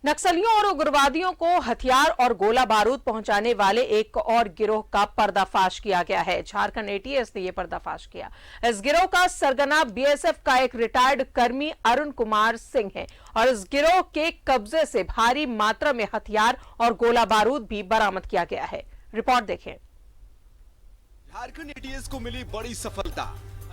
नक्सलियों और उग्रवादियों को हथियार और गोला बारूद पहुंचाने वाले एक और गिरोह का पर्दाफाश किया गया है। झारखंड एटीएस ने यह पर्दाफाश किया। इस गिरोह का सरगना बीएसएफ का एक रिटायर्ड कर्मी अरुण कुमार सिंह है और इस गिरोह के कब्जे से भारी मात्रा में हथियार और गोला बारूद भी बरामद किया गया है। रिपोर्ट देखें। झारखंड एटीएस को मिली बड़ी सफलता।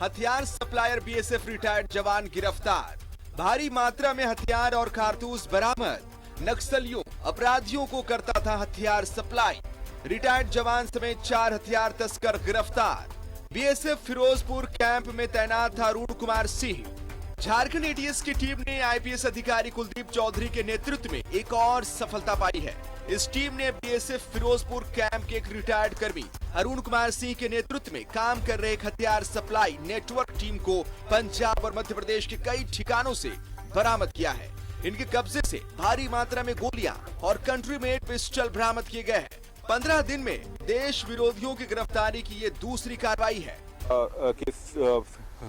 हथियार सप्लायर बीएसएफ रिटायर्ड जवान गिरफ्तार। भारी मात्रा में हथियार और कारतूस बरामद। नक्सलियों अपराधियों को करता था हथियार सप्लाई। रिटायर्ड जवान समेत 4 हथियार तस्कर गिरफ्तार। बीएसएफ फिरोजपुर कैंप में तैनात था अरुण कुमार सिंह। झारखंड एटीएस की टीम ने आईपीएस अधिकारी कुलदीप चौधरी के नेतृत्व में एक और सफलता पाई है। इस टीम ने बीएसएफ फिरोजपुर कैंप के एक रिटायर्ड कर्मी अरुण कुमार सिंह के नेतृत्व में काम कर रहे एक हथियार सप्लाई नेटवर्क टीम को पंजाब और मध्य प्रदेश के कई ठिकानों से बरामद किया है। इनके कब्जे से भारी मात्रा में गोलियां और कंट्री मेड पिस्टल बरामद किए गए हैं। 15 दिन में देश विरोधियों की गिरफ्तारी की ये दूसरी कार्रवाई है।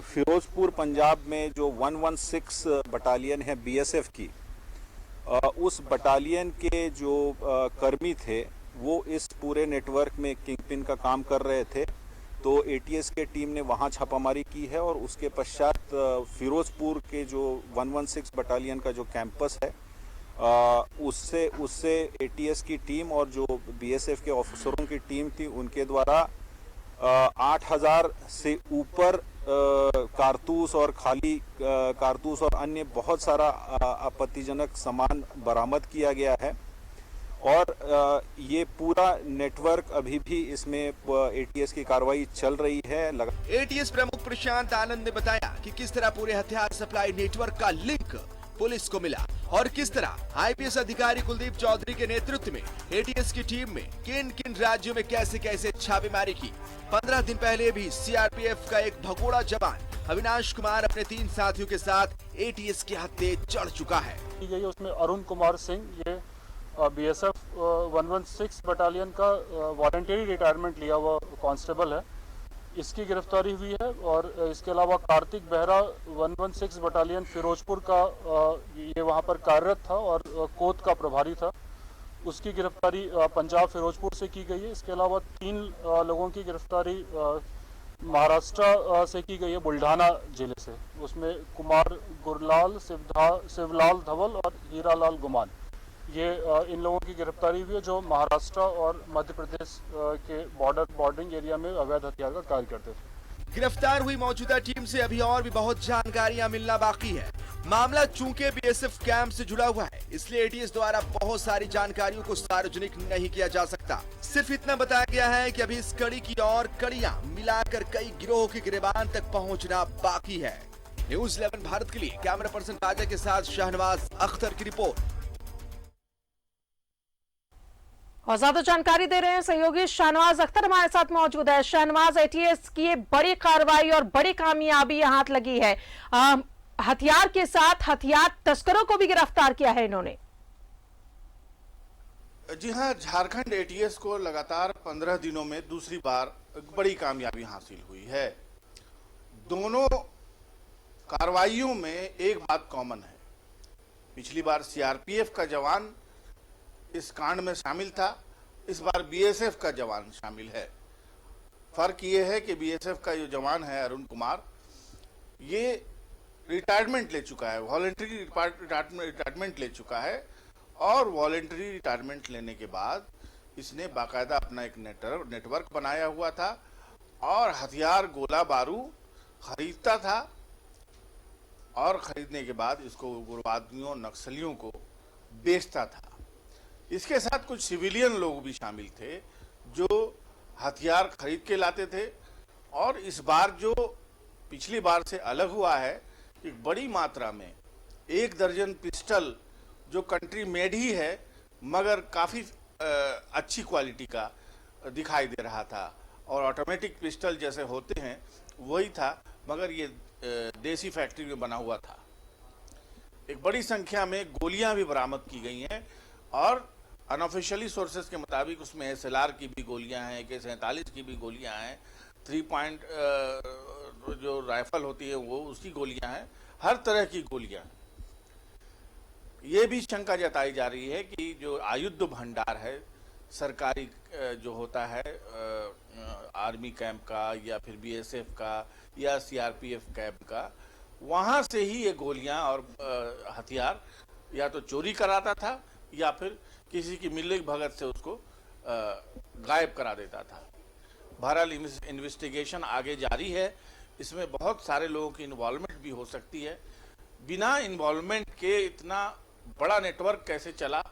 फिरोजपुर पंजाब में जो 116 बटालियन है बीएसएफ की, उस बटालियन के जो कर्मी थे वो इस पूरे नेटवर्क में किंगपिन का काम कर रहे थे। तो एटीएस के टीम ने वहां छापामारी की है और उसके पश्चात फिरोजपुर के जो 116 बटालियन का जो कैंपस है उससे एटीएस की टीम और जो बीएसएफ के ऑफिसरों की टीम थी उनके द्वारा 8000 से ऊपर कारतूस और खाली कारतूस और अन्य बहुत सारा आपत्तिजनक सामान बरामद किया गया है। और ये पूरा नेटवर्क अभी भी इसमें एटीएस की कार्रवाई चल रही है। एटीएस प्रमुख प्रशांत आनंद ने बताया कि किस तरह पूरे हथियार सप्लाई नेटवर्क का लिंक पुलिस को मिला और किस तरह आईपीएस अधिकारी कुलदीप चौधरी के नेतृत्व में एटीएस की टीम में किन किन राज्यों में कैसे कैसे छापेमारी की। 15 दिन पहले भी सीआरपीएफ का एक भगोड़ा जवान अविनाश कुमार अपने 3 साथियों के साथ एटीएस के हत्थे चढ़ चुका है। उसमें अरुण कुमार सिंह ये बीएसएफ 116 बटालियन का वॉलंटरी रिटायरमेंट लिया हुआ कांस्टेबल है, इसकी गिरफ्तारी हुई है। और इसके अलावा कार्तिक बेहरा 116 बटालियन फिरोजपुर का ये वहाँ पर कार्यरत था और कोत का प्रभारी था, उसकी गिरफ्तारी पंजाब फिरोजपुर से की गई है। इसके अलावा 3 लोगों की गिरफ्तारी महाराष्ट्र से की गई है, बुल्ढाना जिले से। उसमें कुमार गुरलाल, शिवलाल धवल और हीरालाल गुमान, ये इन लोगों की गिरफ्तारी हुई है जो महाराष्ट्र और मध्य प्रदेश के बॉर्डरिंग एरिया में अवैध हथियार का कार्य करते थे। गिरफ्तार हुई मौजूदा टीम से अभी और भी बहुत जानकारियां मिलना बाकी है। मामला चूंकि बीएसएफ कैंप से जुड़ा हुआ है, इसलिए एटीएस द्वारा बहुत सारी जानकारियों को सार्वजनिक नहीं किया जा सकता। सिर्फ इतना बताया गया है कि अभी इस कड़ी की और कड़ियां मिलाकर कई गिरोह के गिरबान तक पहुंचना बाकी है। न्यूज़ 11 भारत के लिए कैमरा पर्सन राजा के साथ शाहनवाज अख्तर की रिपोर्ट। और ज्यादा जानकारी दे रहे हैं सहयोगी शाहनवाज अख्तर हमारे साथ मौजूद है। शाहनवाज, एटीएस की बड़ी कार्रवाई और बड़ी कामयाबी हाथ लगी है। हथियार के साथ हथियार तस्करों को भी गिरफ्तार किया है इन्होंने। जी हां, झारखंड एटीएस को लगातार 15 दिनों में दूसरी बार बड़ी कामयाबी हासिल हुई है। दोनों कार्रवाइयों में एक बात कॉमन है। पिछली बार सीआरपीएफ का जवान इस कांड में शामिल था, इस बार बीएसएफ का जवान शामिल है। फर्क ये है कि बीएसएफ का जो जवान है अरुण कुमार, ये रिटायरमेंट ले चुका है, वॉलंटरी रिटायरमेंट ले चुका है। और वॉलंटरी रिटायरमेंट लेने के बाद इसने बाकायदा अपना एक नेटवर्क बनाया हुआ था और हथियार गोला बारूद खरीदता था और खरीदने के बाद इसको उग्रवादियों नक्सलियों को बेचता था। इसके साथ कुछ सिविलियन लोग भी शामिल थे जो हथियार खरीद के लाते थे। और इस बार जो पिछली बार से अलग हुआ है कि बड़ी मात्रा में 1 दर्जन पिस्टल जो कंट्री मेड ही है मगर काफ़ी अच्छी क्वालिटी का दिखाई दे रहा था और ऑटोमेटिक पिस्टल जैसे होते हैं वही था, मगर ये देसी फैक्ट्री में बना हुआ था। एक बड़ी संख्या में गोलियां भी बरामद की गई हैं और अनऑफिशियली सोर्सेज के मुताबिक उसमें एसएलआर की भी गोलियां हैं, AK-47 की भी गोलियां हैं, 3 पॉइंट जो राइफल होती है वो उसकी गोलियां हैं, हर तरह की गोलियां। ये भी शंका जताई जा रही है कि जो आयुध भंडार है सरकारी जो होता है आर्मी कैंप का या फिर बीएसएफ का या सीआरपीएफ कैंप का, वहां से ही ये गोलियां और हथियार या तो चोरी कराता था या फिर किसी की मिली भगत से उसको गायब करा देता था। बहरहाल इन्वेस्टिगेशन आगे जारी है, इसमें बहुत सारे लोगों की इन्वॉल्वमेंट भी हो सकती है। बिना इन्वॉल्वमेंट के इतना बड़ा नेटवर्क कैसे चला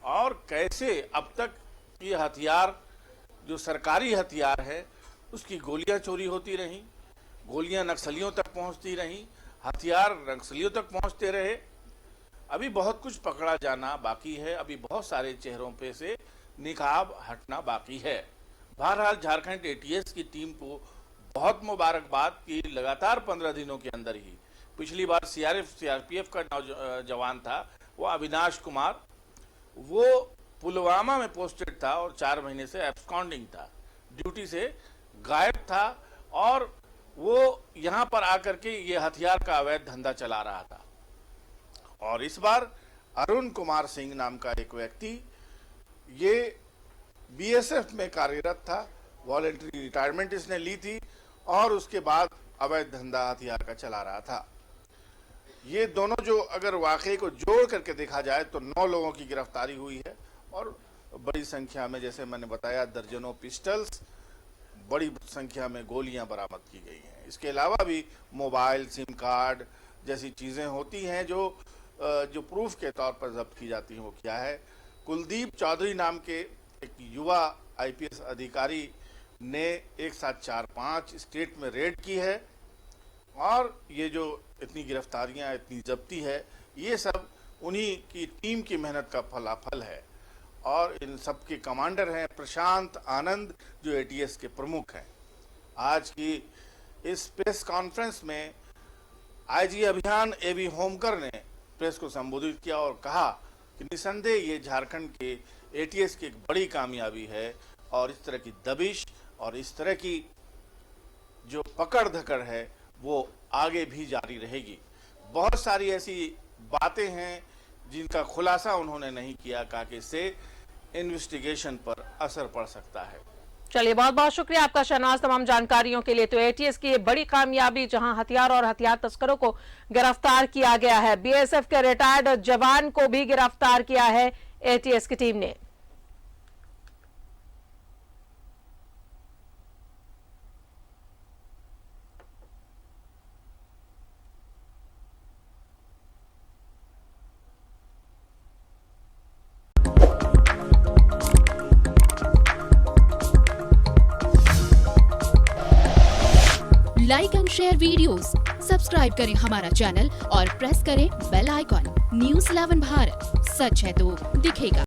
और कैसे अब तक ये हथियार जो सरकारी हथियार है उसकी गोलियां चोरी होती रहीं, गोलियां नक्सलियों तक पहुंचती रहीं, हथियार नक्सलियों तक पहुंचते रहे। अभी बहुत कुछ पकड़ा जाना बाकी है, अभी बहुत सारे चेहरों पे से निकाब हटना बाकी है। बहरहाल झारखंड एटीएस की टीम को बहुत मुबारकबाद कि लगातार 15 दिनों के अंदर ही, पिछली बार सीआरपीएफ का जवान था वो अविनाश कुमार, वो पुलवामा में पोस्टेड था और 4 महीने से एब्सकॉन्डिंग था, ड्यूटी से गायब था और वो यहाँ पर आकर के ये हथियार का अवैध धंधा चला रहा था। और इस बार अरुण कुमार सिंह नाम का एक व्यक्ति, ये बीएसएफ में कार्यरत था, वॉलंटरी रिटायरमेंट इसने ली थी और उसके बाद अवैध धंधा हथियार का चला रहा था। ये दोनों जो अगर वाकई को जोड़ करके देखा जाए तो 9 लोगों की गिरफ्तारी हुई है और बड़ी संख्या में, जैसे मैंने बताया, दर्जनों पिस्टल्स, बड़ी संख्या में गोलियां बरामद की गई हैं। इसके अलावा भी मोबाइल, सिम कार्ड जैसी चीजें होती हैं जो प्रूफ के तौर पर जब्त की जाती हैं। वो क्या है, कुलदीप चौधरी नाम के एक युवा आईपीएस अधिकारी ने एक साथ 4-5 स्टेट में रेड की है और ये जो इतनी गिरफ्तारियां, इतनी जब्ती है, ये सब उन्हीं की टीम की मेहनत का फलाफल है। और इन सब के कमांडर हैं प्रशांत आनंद, जो एटीएस के प्रमुख हैं। आज की इस प्रेस कॉन्फ्रेंस में आईजी अभियान एवी होमकर ने प्रेस को संबोधित किया और कहा कि निसंदेह ये झारखंड के एटीएस की एक बड़ी कामयाबी है और इस तरह की दबिश और इस तरह की जो पकड़ धकड़ है वो आगे भी जारी रहेगी। बहुत सारी ऐसी बातें हैं जिनका खुलासा उन्होंने नहीं किया, कहा कि इससे इन्वेस्टिगेशन पर असर पड़ सकता है। चलिए, बहुत बहुत शुक्रिया आपका शहनाज तमाम जानकारियों के लिए। तो एटीएस की ये बड़ी कामयाबी, जहां हथियार और हथियार तस्करों को गिरफ्तार किया गया है, बीएसएफ के रिटायर्ड जवान को भी गिरफ्तार किया है एटीएस की टीम ने। Like and share videos, subscribe करें हमारा चैनल और प्रेस करें बेल आइकॉन। न्यूज़ 11 भारत, सच है तो दिखेगा।